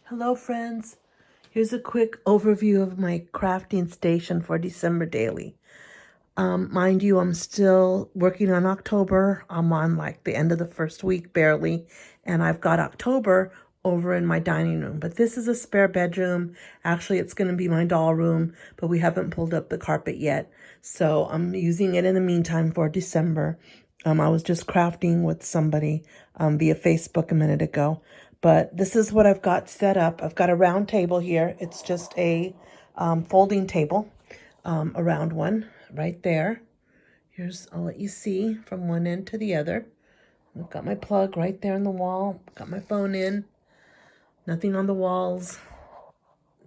Hello friends, here's a quick overview of my crafting station for December daily. Mind you, I'm still working on October. I'm on like the end of the first week barely, and I've got October over in my dining room. But this is a spare bedroom. Actually, it's going to be my doll room, but we haven't pulled up the carpet yet. So I'm using it in the meantime for December. I was just crafting with somebody via Facebook a minute ago. But this is what I've got set up. I've got a round table here. It's just a folding table, a round one right there. I'll let you see from one end to the other. I've got my plug right there in the wall. Got my phone in. Nothing on the walls.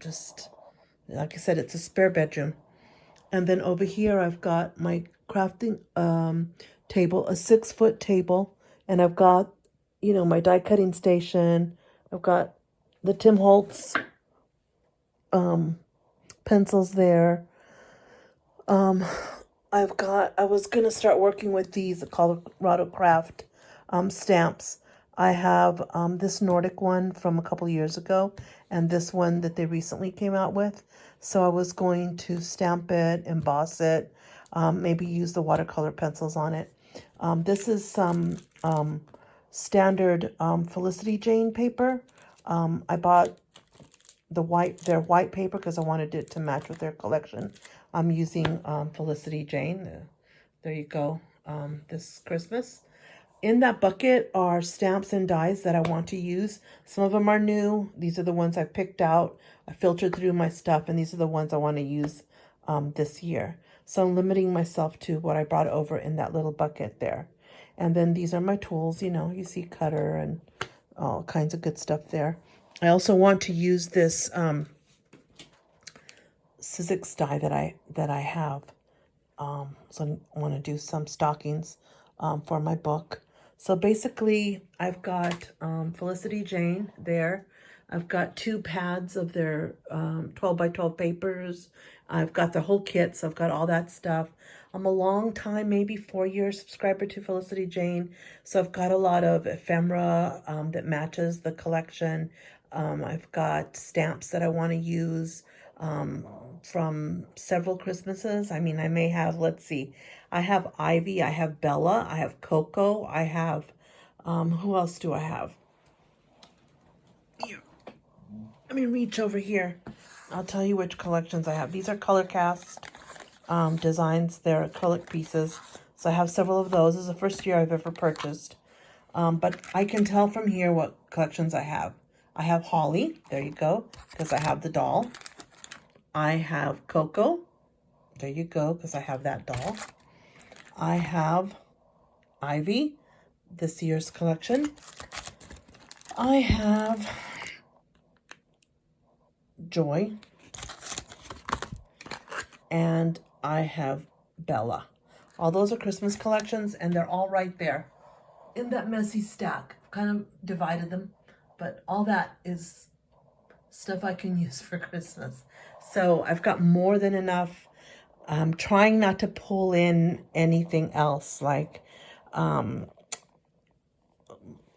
Just, like I said, it's a spare bedroom. And then over here, I've got my crafting table, a 6-foot table. And I've got, my die cutting station. I've got the Tim Holtz pencils there. I was going to start working with these Colorado Craft stamps. I have this Nordic one from a couple years ago and this one that they recently came out with. So I was going to stamp it, emboss it, maybe use the watercolor pencils on it. This is some standard Felicity Jane paper. I bought their white paper because I wanted it to match with their collection. I'm using Felicity Jane. There you go. This Christmas. In that bucket are stamps and dies that I want to use. Some of them are new. These are the ones I've picked out. I filtered through my stuff, and these are the ones I want to use this year. So I'm limiting myself to what I brought over in that little bucket there. And then these are my tools. You see cutter and all kinds of good stuff there. I also want to use this Sizzix die that I have. So I want to do some stockings for my book. So basically, I've got Felicity Jane there. I've got 2 pads of their 12 by 12 papers. I've got the whole kit, so I've got all that stuff. I'm a long time, maybe 4-year subscriber to Felicity Jane, so I've got a lot of ephemera that matches the collection. I've got stamps that I want to use from several Christmases. I mean, I may have, let's see, I have Ivy, I have Bella, I have Coco, I have, who else do I have? Here. Let me reach over here. I'll tell you which collections I have. These are color cast designs. They're acrylic pieces. So I have several of those. This is the first year I've ever purchased. But I can tell from here what collections I have. I have Holly. There you go. Because I have the doll. I have Coco. There you go. Because I have that doll. I have Ivy. This year's collection. I have Joy. And I have Bella. All those are Christmas collections, and they're all right there in that messy stack. Kind of divided them, but all that is stuff I can use for Christmas. So I've got more than enough. I'm trying not to pull in anything else, like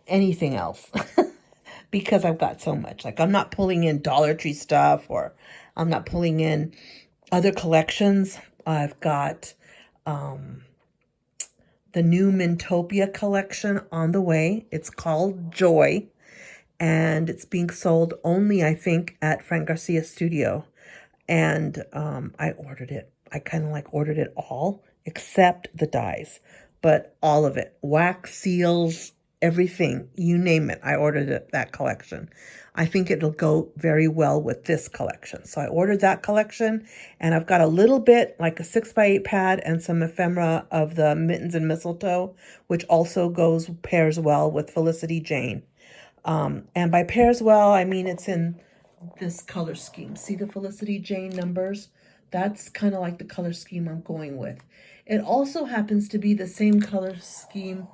anything else. Because I've got so much. Like, I'm not pulling in Dollar Tree stuff, or I'm not pulling in other collections. I've got the new Mintopia collection on the way. It's called Joy, and it's being sold only, I think, at Frank Garcia Studio. And I ordered it. I kind of like ordered it all, except the dies, but all of it. Wax seals, everything, you name it. I ordered that collection. I think it'll go very well with this collection. So I ordered that collection, and I've got a little bit, like a 6x8 pad and some ephemera of the Mittens and Mistletoe, which also pairs well with Felicity Jane. And by pairs well, I mean it's in this color scheme. See the Felicity Jane numbers? That's kind of like the color scheme I'm going with. It also happens to be the same color scheme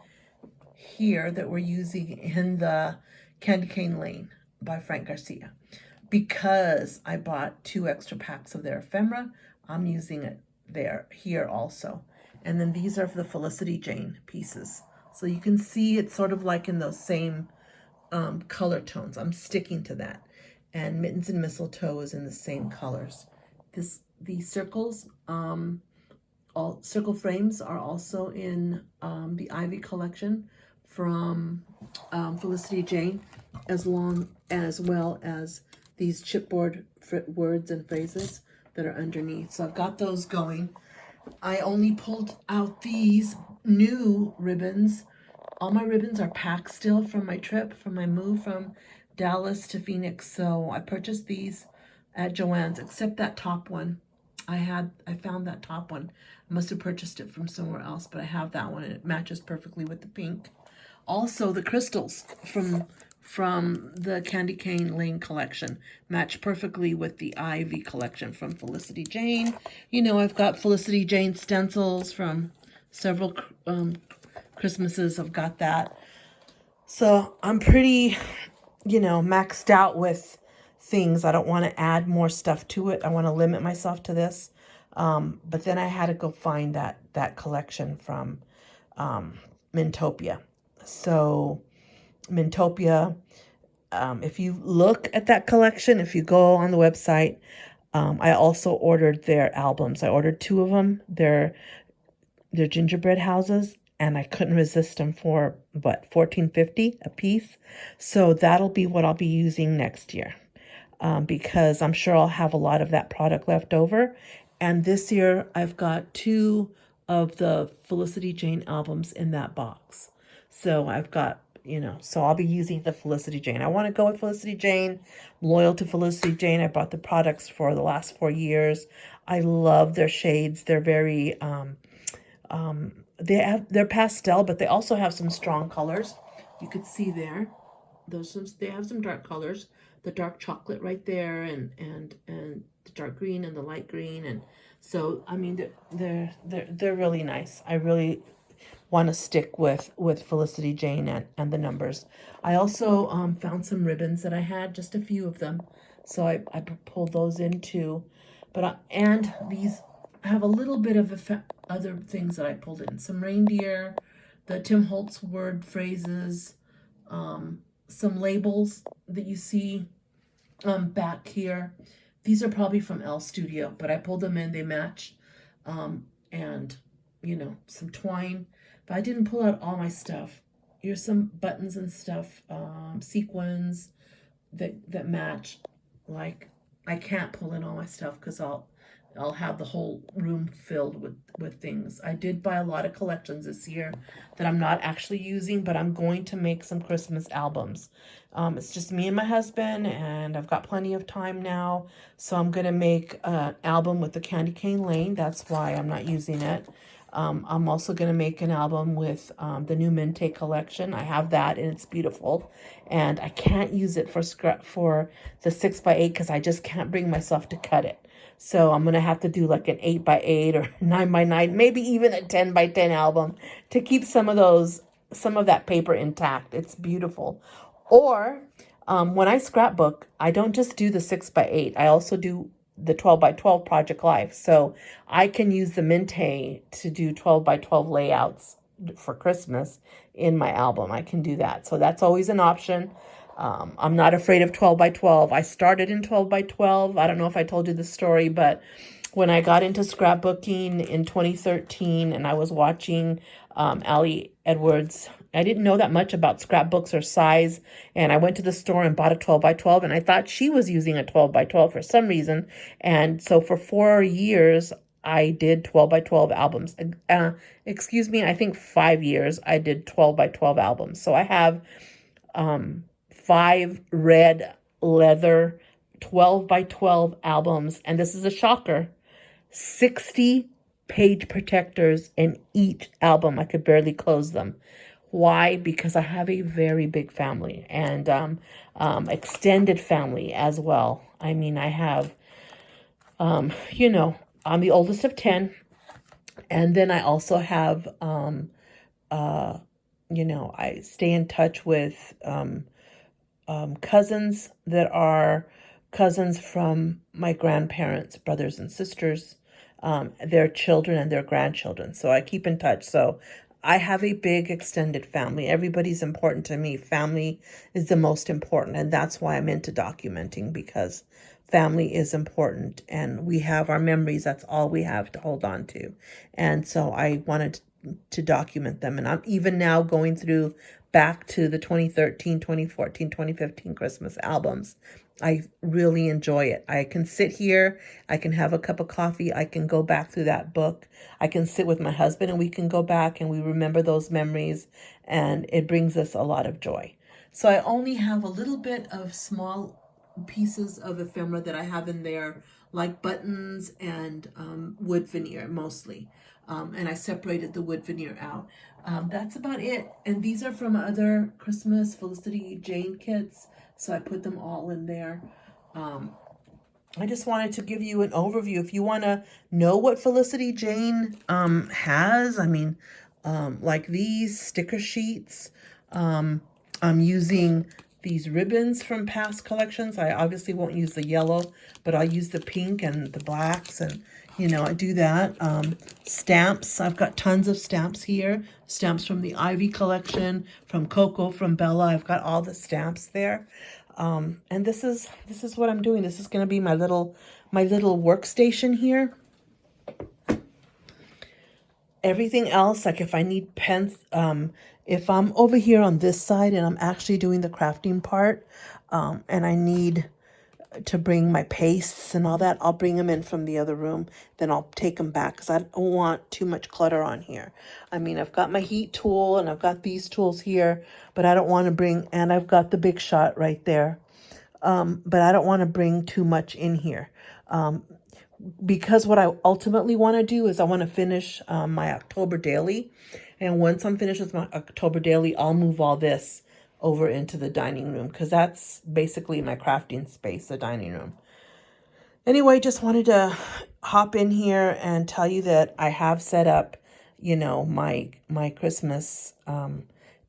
here that we're using in the Candy Cane Lane by Frank Garcia. Because I bought 2 extra packs of their ephemera, I'm using it here also. And then these are the Felicity Jane pieces. So you can see it's sort of like in those same color tones. I'm sticking to that. and Mittens and Mistletoe is in the same colors. These circles, all circle frames are also in the Ivy collection from Felicity Jane, as well as these chipboard words and phrases that are underneath. So I've got those going. I only pulled out these new ribbons. All my ribbons are packed still from my trip, from my move from Dallas to Phoenix. So I purchased these at Joann's, except that top one. I found that top one. I must have purchased it from somewhere else, but I have that one and it matches perfectly with the pink. Also, the crystals from the Candy Cane Lane collection match perfectly with the Ivy collection from Felicity Jane. You know, I've got Felicity Jane stencils from several Christmases. I've got that. So I'm pretty, maxed out with things. I don't want to add more stuff to it. I want to limit myself to this. But then I had to go find that collection from Mintopia. So Mintopia, if you look at that collection, if you go on the website, I also ordered their albums. I ordered 2 of them. They're gingerbread houses, and I couldn't resist them for $14.50 a piece. So that'll be what I'll be using next year, because I'm sure I'll have a lot of that product left over. And this year I've got 2 of the Felicity Jane albums in that box. So I've got, so I'll be using the Felicity Jane. I want to go with Felicity Jane. I'm loyal to Felicity Jane. I bought the products for the last 4 years. I love their shades. They're very, they're pastel, but they also have some strong colors. You could see there. They have some dark colors. The dark chocolate right there, and the dark green and the light green, and so I mean they're really nice. I really want to stick with Felicity Jane and the numbers. I also found some ribbons that I had, just a few of them, so I pulled those in too. But and these have a little bit of other things that I pulled in. Some reindeer, the Tim Holtz word phrases, some labels that you see back here. These are probably from Elle Studio, but I pulled them in. They match. And, some twine. But I didn't pull out all my stuff. Here's some buttons and stuff, sequins that match. Like, I can't pull in all my stuff because I'll have the whole room filled with things. I did buy a lot of collections this year that I'm not actually using, but I'm going to make some Christmas albums. It's just me and my husband, and I've got plenty of time now. So I'm going to make an album with the Candy Cane Lane. That's why I'm not using it. I'm also going to make an album with the new Mente collection. I have that, and it's beautiful. And I can't use it for the 6x8 because I just can't bring myself to cut it. So I'm going to have to do like an 8x8 or 9x9, maybe even a 10x10 album to keep some of that paper intact. It's beautiful. Or when I scrapbook, I don't just do the 6x8. I also do the 12x12 Project Life. So I can use the Mente to do 12x12 layouts for Christmas in my album. I can do that. So that's always an option. I'm not afraid of 12x12. I started in 12x12. I don't know if I told you the story, but when I got into scrapbooking in 2013 and I was watching Ali Edwards, I didn't know that much about scrapbooks or size, and I went to the store and bought a 12x12, and I thought she was using a 12x12 for some reason. And so for 4 years, I did 12x12 albums. I think 5 years I did 12x12 albums. So I have 5 red leather 12x12 albums, and this is a shocker, 60 page protectors in each album. I could barely close them. Why? Because I have a very big family and extended family as well. I mean, I have, I'm the oldest of 10, and then I also have, I stay in touch with cousins that are cousins from my grandparents, brothers and sisters, their children and their grandchildren. So I keep in touch. So I have a big extended family. Everybody's important to me. Family is the most important. And that's why I'm into documenting, because family is important and we have our memories. That's all we have to hold on to. And so I wanted to document them. And I'm even now going through back to the 2013, 2014, 2015 Christmas albums. I really enjoy it. I can sit here, I can have a cup of coffee, I can go back through that book. I can sit with my husband and we can go back and we remember those memories, and it brings us a lot of joy. So I only have a little bit of small pieces of ephemera that I have in there, like buttons and wood veneer mostly. And I separated the wood veneer out. That's about it. And these are from other Christmas Felicity Jane kits, so I put them all in there. I just wanted to give you an overview. If you want to know what Felicity Jane has, I mean, like these sticker sheets, I'm using these ribbons from past collections. I obviously won't use the yellow, but I'll use the pink and the blacks, and I do that. Stamps, I've got tons of stamps here. Stamps from the Ivy collection, from Coco, from Bella. I've got all the stamps there. And this is what I'm doing. This is going to be my little workstation here. Everything else, like if I need pens, if I'm over here on this side and I'm actually doing the crafting part, and I need to bring my pastes and all that, I'll bring them in from the other room. Then I'll take them back because I don't want too much clutter on here. I mean, I've got my heat tool and I've got these tools here, but I don't want to bring, and I've got the Big Shot right there. But I don't want to bring too much in here. Because what I ultimately want to do is I want to finish my October daily. And once I'm finished with my October daily, I'll move all this over into the dining room, because that's basically my crafting space, the dining room. Anyway, just wanted to hop in here and tell you that I have set up, my Christmas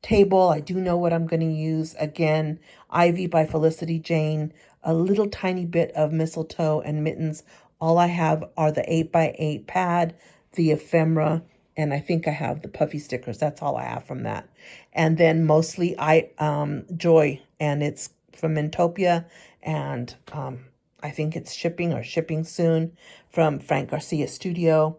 table. I do know what I'm going to use. Again, Ivy by Felicity Jane, a little tiny bit of mistletoe and mittens. All I have are the 8x8 pad, the ephemera, and I think I have the puffy stickers. That's all I have from that. And then mostly Joy, and it's from Mintopia, and I think it's shipping soon from Frank Garcia Studio.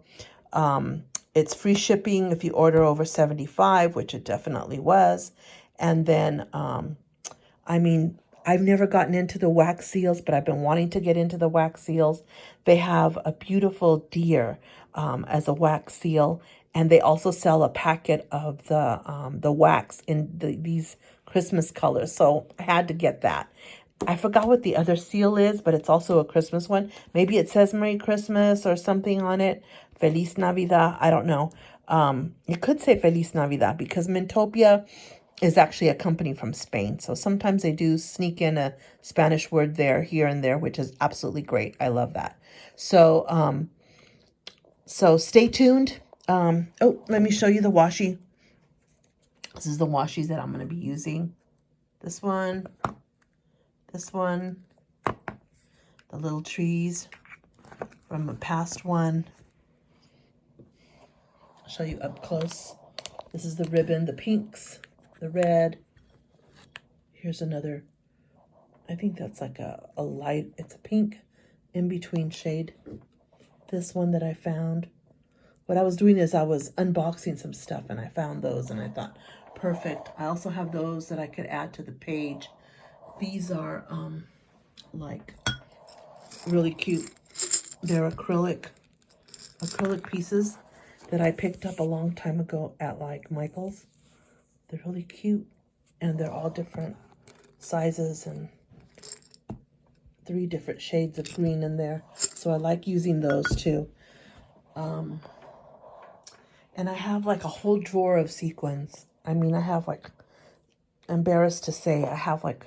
It's free shipping if you order over $75, which it definitely was. And then, I mean, I've never gotten into the wax seals, but I've been wanting to get into the wax seals. They have a beautiful deer as a wax seal, and they also sell a packet of the wax in these Christmas colors. So I had to get that. I forgot what the other seal is, but it's also a Christmas one. Maybe it says Merry Christmas or something on it. Feliz Navidad. I don't know. It could say Feliz Navidad because Mintopia is actually a company from Spain. So sometimes they do sneak in a Spanish word there, here and there, which is absolutely great. I love that. So, so stay tuned. Oh, let me show you the washi. This is the washies that I'm going to be using. This one, the little trees from a past one. I'll show you up close. This is the ribbon, the pinks, the red. Here's another, I think that's like a light, it's a pink in between shade. This one that I found. What I was doing is I was unboxing some stuff and I found those and I thought, perfect. I also have those that I could add to the page. These are like really cute. They're acrylic pieces that I picked up a long time ago at like Michael's. They're really cute and they're all different sizes and 3 different shades of green in there. So I like using those too. And I have like a whole drawer of sequins. I mean, I have like, embarrassed to say, I have like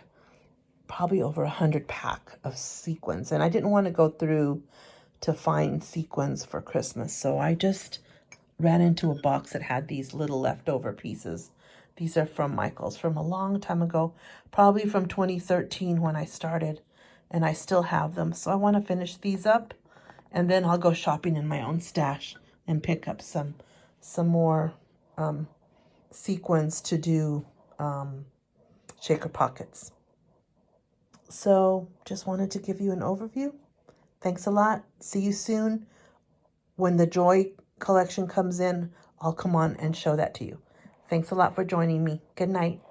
probably over 100 pack of sequins. And I didn't want to go through to find sequins for Christmas. So I just ran into a box that had these little leftover pieces. These are from Michael's from a long time ago, probably from 2013 when I started. And I still have them. So I want to finish these up. And then I'll go shopping in my own stash and pick up some more sequins to do shaker pockets. So just wanted to give you an overview. Thanks a lot. See you soon. When the Joy collection comes in, I'll come on and show that to you. Thanks a lot for joining me. Good night.